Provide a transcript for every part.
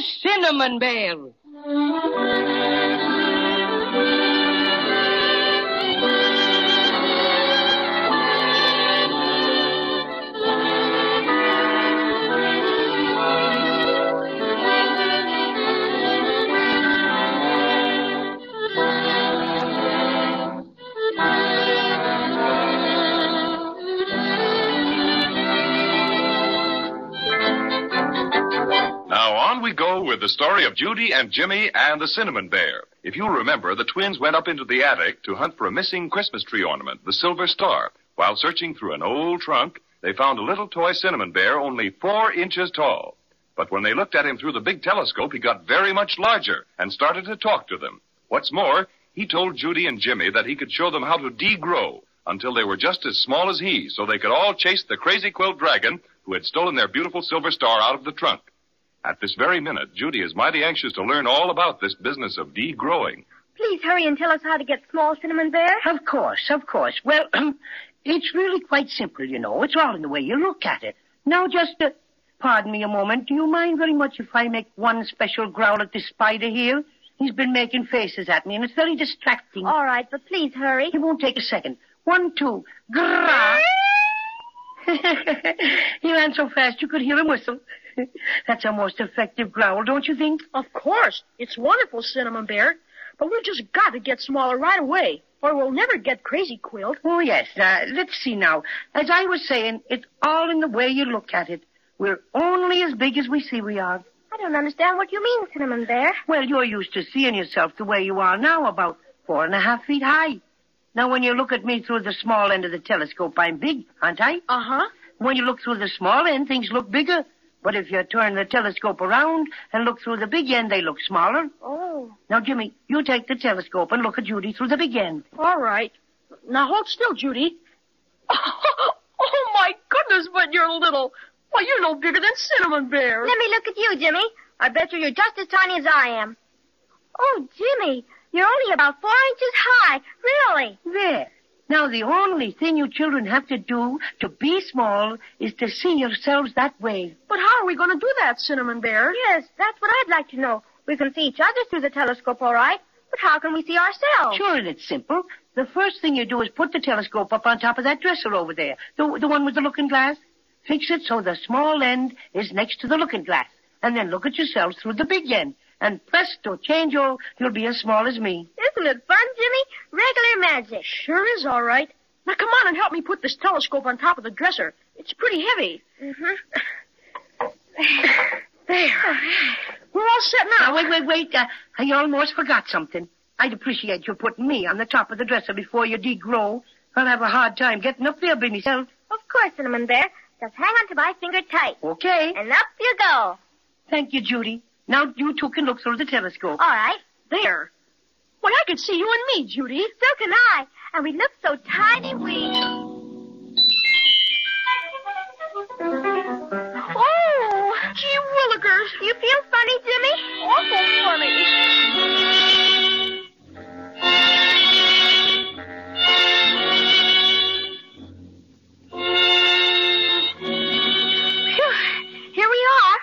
the Cinnamon Bear. We go with the story of Judy and Jimmy and the Cinnamon Bear. If you remember, the twins went up into the attic to hunt for a missing Christmas tree ornament, the silver star. While searching through an old trunk, they found a little toy Cinnamon Bear only 4 inches tall. But when they looked at him through the big telescope, he got very much larger and started to talk to them. What's more, he told Judy and Jimmy that he could show them how to degrow until they were just as small as he, so they could all chase the Crazy Quilt Dragon who had stolen their beautiful silver star out of the trunk. At this very minute, Judy is mighty anxious to learn all about this business of degrowing. Please hurry and tell us how to get small, Cinnamon Bear. Of course. Well, it's really quite simple, you know. It's all in the way you look at it. Now, just, pardon me a moment. Do you mind very much if I make one special growl at this spider here? He's been making faces at me, and it's very distracting. All right, but please hurry. It won't take a second. 1, 2, grrrr. He ran so fast you could hear him whistle. That's a most effective growl, don't you think? Of course. It's wonderful, Cinnamon Bear. But we've just got to get smaller right away, or we'll never get Crazy Quilt. Oh, yes. Let's see now. As I was saying, it's all in the way you look at it. We're only as big as we see we are. I don't understand what you mean, Cinnamon Bear. Well, you're used to seeing yourself the way you are now, about 4.5 feet high. Now, when you look at me through the small end of the telescope, I'm big, aren't I? Uh-huh. When you look through the small end, things look bigger. But if you turn the telescope around and look through the big end, they look smaller. Oh. Now, Jimmy, you take the telescope and look at Judy through the big end. All right. Now, hold still, Judy. Oh, my goodness, but you're little. Why, you're no bigger than Cinnamon Bear. Let me look at you, Jimmy. I bet you're just as tiny as I am. Oh, Jimmy, you're only about 4 inches high. Really? There. Now, the only thing you children have to do to be small is to see yourselves that way. But how are we going to do that, Cinnamon Bear? Yes, that's what I'd like to know. We can see each other through the telescope, all right. But how can we see ourselves? Sure, and it's simple. The first thing you do is put the telescope up on top of that dresser over there. The one with the looking glass. Fix it so the small end is next to the looking glass. And then look at yourselves through the big end. And presto, change-o, you'll be as small as me. Isn't it fun, Jimmy? Regular magic. Sure is all right. Now, come on and help me put this telescope on top of the dresser. It's pretty heavy. Mm-hmm. There. We're all set now. Wait. I almost forgot something. I'd appreciate you putting me on the top of the dresser before you degrow. I'll have a hard time getting up there by myself. Of course, Cinnamon Bear. Just hang on to my finger tight. Okay. And up you go. Thank you, Judy. Now you two can look through the telescope. All right. There. Why, I can see you and me, Judy. So can I. And we look so tiny, Oh! Gee willikers. You feel funny, Jimmy? Awful funny. Phew. Here we are.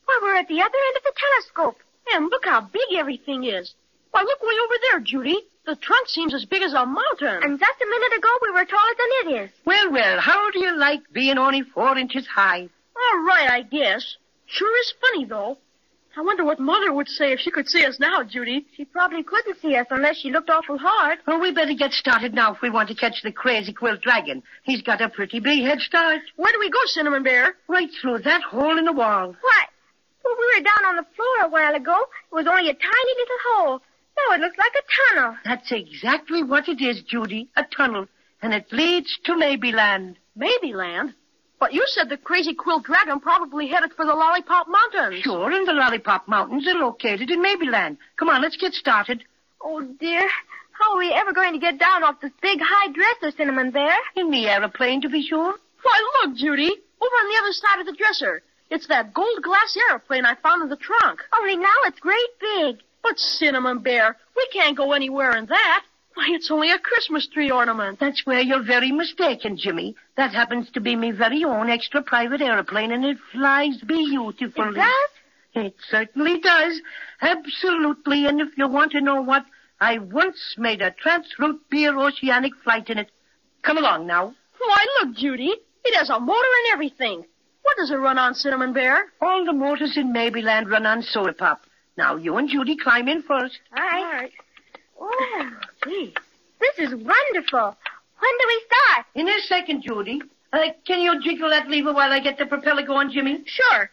Why, we're at the other end of the telescope. And look how big everything is. Why, look way over there, Judy. The trunk seems as big as a mountain. And just a minute ago, we were taller than it is. Well, how do you like being only 4 inches high? All right, I guess. Sure is funny, though. I wonder what Mother would say if she could see us now, Judy. She probably couldn't see us unless she looked awful hard. Well, we better get started now if we want to catch the Crazy Quilt Dragon. He's got a pretty big head start. Where do we go, Cinnamon Bear? Right through that hole in the wall. What? Well, we were down on the floor a while ago. It was only a tiny little hole. Now it looks like a tunnel. That's exactly what it is, Judy. A tunnel. And it leads to Maybeland. Maybeland? But you said the Crazy Quilt Dragon probably headed for the Lollipop Mountains. Sure, and the Lollipop Mountains are located in Maybeland. Come on, let's get started. Oh, dear. How are we ever going to get down off this big high dresser, Cinnamon Bear? In the airplane, to be sure. Why, look, Judy. Over on the other side of the dresser. It's that gold glass airplane I found in the trunk. Only now it's great big. But, Cinnamon Bear, we can't go anywhere in that. Why, it's only a Christmas tree ornament. That's where you're very mistaken, Jimmy. That happens to be me very own extra private airplane, and it flies beautifully. It does? It certainly does. Absolutely. And if you want to know what, I once made a transroute beer oceanic flight in it. Come along now. Why, look, Judy. It has a motor and everything. What does it run on, Cinnamon Bear? All the motors in Maryland run on soda pop. Now, you and Judy climb in first. All right. Oh, gee. This is wonderful. When do we start? In a second, Judy. Can you jiggle that lever while I get the propeller going, Jimmy? Sure.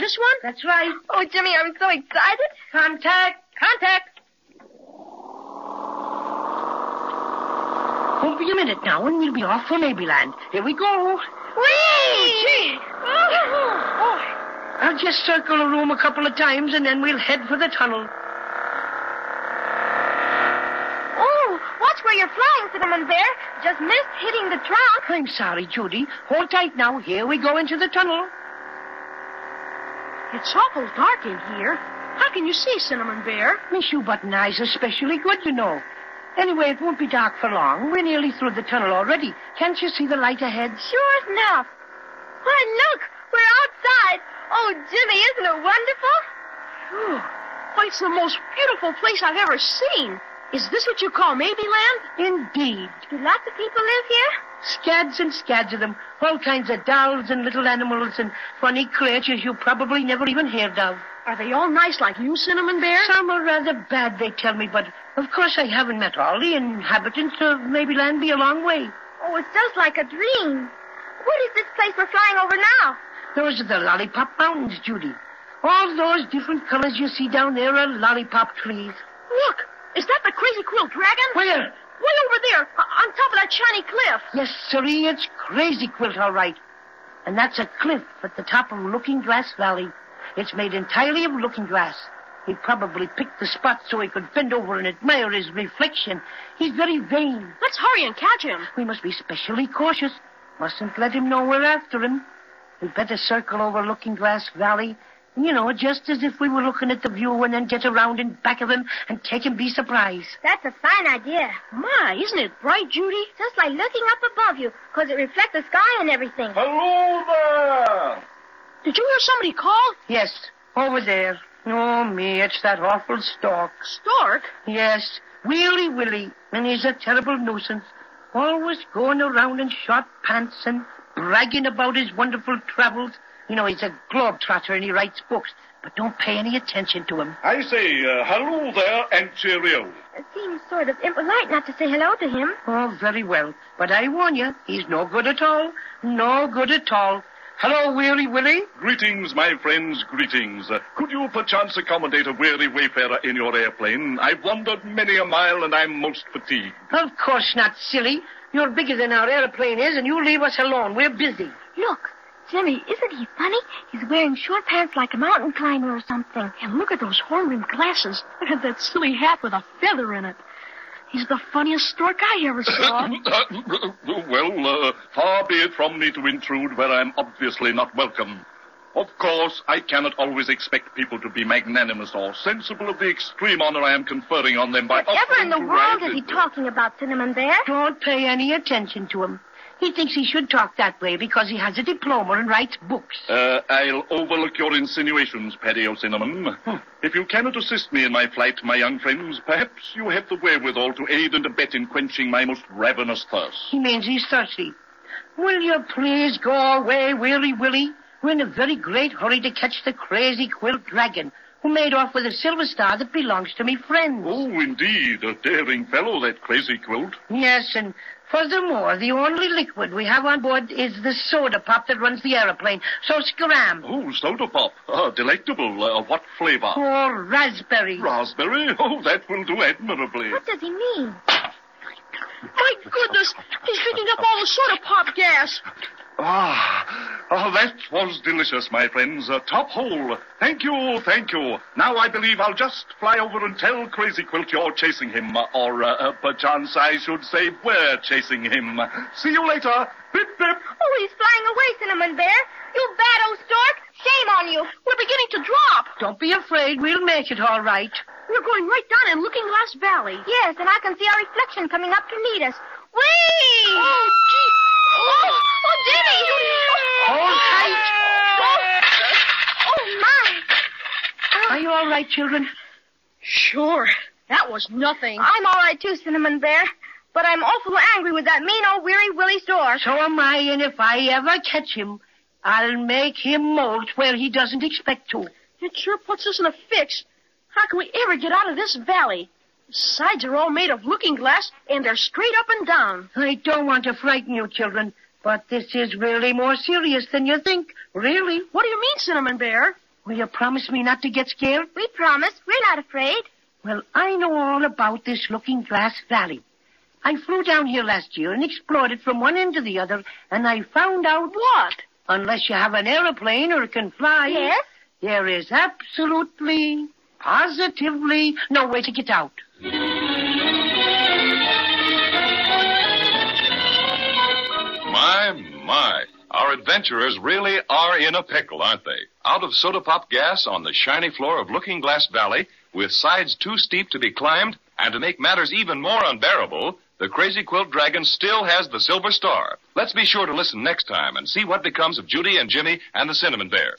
This one? That's right. Oh, Jimmy, I'm so excited. Contact. Won't be a minute now, and we'll be off for Maryland. Here we go. Whee! Gee. Oh. I'll just circle the room a couple of times, and then we'll head for the tunnel. Oh, watch where you're flying, Cinnamon Bear. Just missed hitting the trunk. I'm sorry, Judy. Hold tight now. Here we go into the tunnel. It's awful dark in here. How can you see, Cinnamon Bear? My shoe button eyes are especially good, you know. Anyway, it won't be dark for long. We're nearly through the tunnel already. Can't you see the light ahead? Sure enough. Why, look, we're outside. Oh, Jimmy, isn't it wonderful? Whew. Why, it's the most beautiful place I've ever seen. Is this what you call Maryland? Indeed. Do lots of people live here? Scads and scads of them. All kinds of dolls and little animals and funny creatures you probably never even heard of. Are they all nice like you, Cinnamon Bear? Some are rather bad, they tell me, but of course I haven't met all the inhabitants of Maryland. Be a long way. Oh, it's just like a dream. What is this place we're flying over now? Those are the Lollipop Mountains, Judy. All those different colors you see down there are lollipop trees. Look, is that the Crazy Quilt Dragon? Where? Way over there, on top of that shiny cliff. Yes, sirree, it's Crazy Quilt, all right. And that's a cliff at the top of Looking Glass Valley. It's made entirely of looking glass. He probably picked the spot so he could bend over and admire his reflection. He's very vain. Let's hurry and catch him. We must be specially cautious. Mustn't let him know we're after him. We'd better circle over Looking Glass Valley, you know, just as if we were looking at the view, and then get around in back of him and take him by surprise. That's a fine idea. My, isn't it bright, Judy? Just like looking up above you, because it reflects the sky and everything. Hello there! Did you hear somebody call? Yes, over there. Oh, me, it's that awful stork. Stork? Yes, Willie, and he's a terrible nuisance. Always going around in short pants and bragging about his wonderful travels. You know, he's a globetrotter and he writes books, but don't pay any attention to him. I say, hello there and cheerio. It seems sort of impolite not to say hello to him. Oh, very well. But I warn you, he's no good at all. No good at all. Hello, Willie. Greetings, my friends, greetings. Could you perchance accommodate a weary wayfarer in your airplane? I've wandered many a mile and I'm most fatigued. Of course not, silly. You're bigger than our airplane is, and you leave us alone. We're busy. Look, Jimmy, isn't he funny? He's wearing short pants like a mountain climber or something. And look at those horn-rimmed glasses. Look at that silly hat with a feather in it. He's the funniest stork I ever saw. Well, far be it from me to intrude where I'm obviously not welcome. Of course, I cannot always expect people to be magnanimous or sensible of the extreme honor I am conferring on them by Whatever in the offering to world ride is he with- talking about, Cinnamon Bear? Don't pay any attention to him. He thinks he should talk that way because he has a diploma and writes books. I'll overlook your insinuations, Paddy O'Cinnamon. If you cannot assist me in my flight, my young friends, perhaps you have the wherewithal to aid and abet in quenching my most ravenous thirst. He means he's thirsty. Will you please go away, Willie? We're in a very great hurry to catch the Crazy Quilt Dragon, who made off with a silver star that belongs to me friends. Oh, indeed, a daring fellow, that Crazy Quilt. Yes, and furthermore, the only liquid we have on board is the soda pop that runs the aeroplane. So scram. Oh, soda pop. Delectable. What flavor? Oh, raspberry. Raspberry? Oh, that will do admirably. What does he mean? My goodness, he's picking up all the soda pop gas. That was delicious, my friends. Top hole. Thank you. Now I believe I'll just fly over and tell Crazy Quilt you're chasing him. Or perchance I should say we're chasing him. See you later. Pip, pip. Oh, he's flying away, Cinnamon Bear. You bad old stork. Shame on you. We're beginning to drop. Don't be afraid. We'll make it all right. We're going right down in Looking Glass Valley. Yes, and I can see our reflection coming up to meet us. Whee! Oh, gee. Oh, Jimmy! Hold tight. Oh, my. all right, children? Sure. That was nothing. I'm all right, too, Cinnamon Bear. But I'm awful angry with that mean old weary Willie Stork. So am I, and if I ever catch him, I'll make him molt where he doesn't expect to. It sure puts us in a fix. How can we ever get out of this valley? The sides are all made of looking glass, and they're straight up and down. I don't want to frighten you, children, but this is really more serious than you think. Really. What do you mean, Cinnamon Bear? Will you promise me not to get scared? We promise. We're not afraid. Well, I know all about this Looking Glass Valley. I flew down here last year and explored it from one end to the other, and I found out... What? Unless you have an airplane or can fly... Yes? There is absolutely, positively no way to get out. My. Our adventurers really are in a pickle, aren't they? Out of soda pop gas on the shiny floor of Looking Glass Valley, with sides too steep to be climbed, and to make matters even more unbearable, the Crazy Quilt Dragon still has the Silver Star. Let's be sure to listen next time and see what becomes of Judy and Jimmy and the Cinnamon Bear.